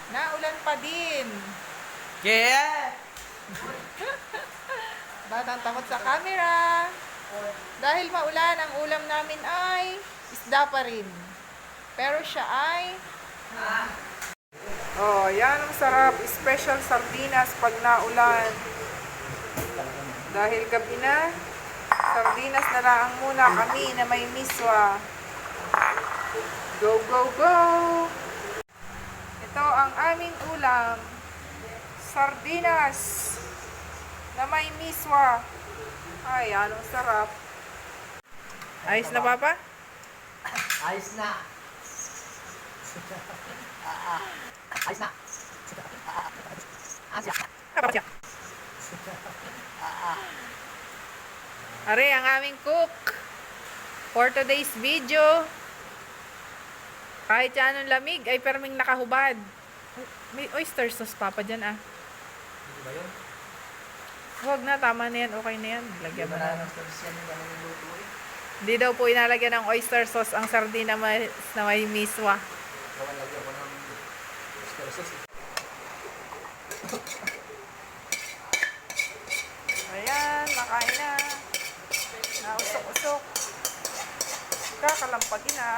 Naulan pa din. Yeah! Batang takot sa camera. Dahil maulan, ang ulam namin ay isda pa rin. Pero siya ay... Oh, yan ang sarap. Special sardinas pag naulan. Dahil gabi na, sardinas na lang muna kami na may miswa. Go, go, go! Ito ang aming ulam. Sardinas na may miswa. Ay, anong sarap. Ayos na, Papa? Ayos na! Ayos na! Are, ang aming cook for today's video. Kahit siya anong lamig, ay perming nakahubad. May oyster sauce, Papa, dyan ah. Hindi ba yun? Huwag na, tama na yan. Okay na yan. Lagyan mo na. ng sauce yan yung luto eh. Hindi daw po inalagyan ng oyster sauce ang sardina na may miswa. Kawan lagyan ko ng oyster sauce eh. Ayan, makain na. Nausok-usok. Kakalampagin na.